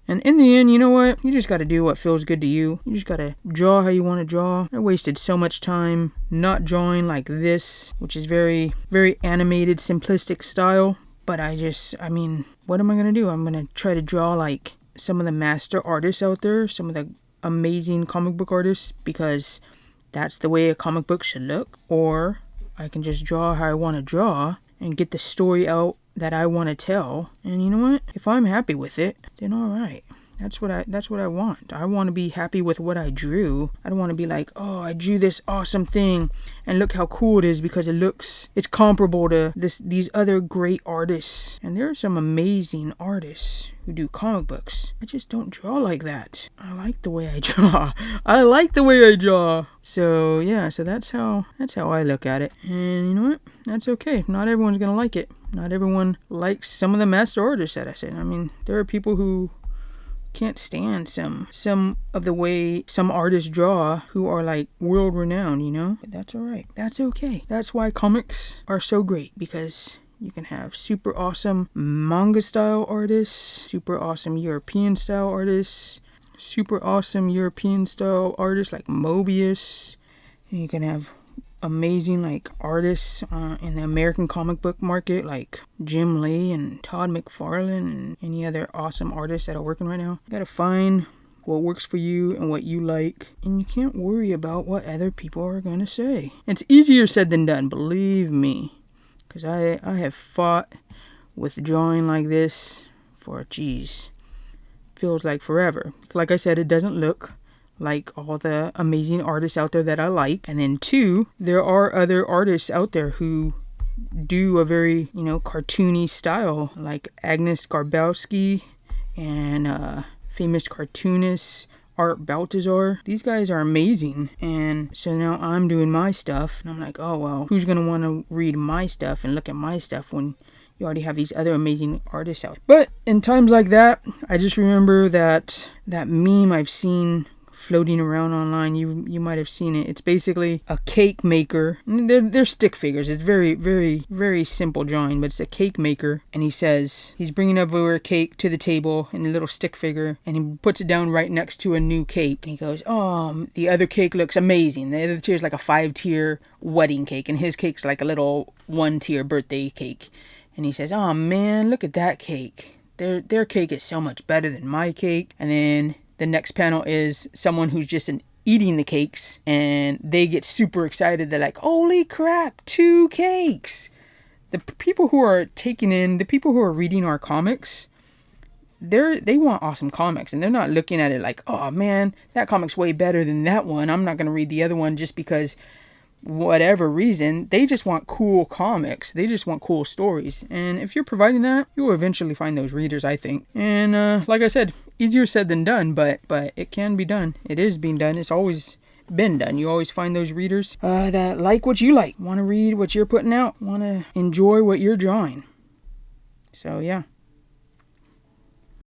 And in the end, you know what? You just got to do what feels good to you. You just got to draw how you want to draw. I wasted so much time not drawing like this, which is very, very animated, simplistic style. But I mean, what am I going to do? I'm going to try to draw like some of the master artists out there, some of the amazing comic book artists, because that's the way a comic book should look. Or I can just draw how I want to draw and get the story out that I want to tell. And you know what? If I'm happy with it, then all right. That's what I want. I want to be happy with what I drew. I don't want to be like, oh, I drew this awesome thing and look how cool it is because it's comparable to these other great artists. And there are some amazing artists who do comic books. I just don't draw like that. I like the way I draw. I like the way I draw. So yeah, so that's how I look at it. And you know what? That's okay. Not everyone's gonna like it. Not everyone likes some of the master artists that I said. I mean, there are people who can't stand some of the way some artists draw who are like world renowned, you know? But that's all right. That's okay. That's why comics are so great, because you can have super awesome manga style artists, super awesome European style artists, super awesome European style artists like Mobius. And you can have amazing like artists in the American comic book market like Jim Lee and Todd McFarlane and any other awesome artists that are working right now. You gotta find what works for you and what you like, and you can't worry about what other people are gonna say. It's easier said than done, believe me, because I have fought with drawing like this for feels like forever. Like I said, it doesn't look like all the amazing artists out there that I like. And then 2, there are other artists out there who do a very, cartoony style, like Agnes Garbowski and famous cartoonist Art Baltazar. These guys are amazing. And so now I'm doing my stuff, and I'm like, oh well, who's gonna want to read my stuff and look at my stuff when you already have these other amazing artists out? But in times like that, I just remember that meme I've seen floating around online. You might have seen it. It's basically a cake maker. They're stick figures. It's very, very, very simple drawing, but it's a cake maker. And he says he's bringing over a cake to the table in a little stick figure, and he puts it down right next to a new cake. And he goes, oh, the other cake looks amazing. The other tier is like a 5-tier wedding cake, and his cake's like a little 1-tier birthday cake. And he says, oh man, look at that cake. Their cake is so much better than my cake. And then the next panel is someone who's just eating the cakes, and they get super excited. They're like, holy crap, 2 cakes. The people who are reading our comics, they want awesome comics, and they're not looking at it like, oh man, that comic's way better than that one. I'm not going to read the other one just because whatever reason. They just want cool comics. They just want cool stories. And if you're providing that, you will eventually find those readers, I think. And like I said, easier said than done, but it can be done. It is being done. It's always been done. You always find those readers that like what you like, want to read what you're putting out, want to enjoy what you're drawing. So yeah.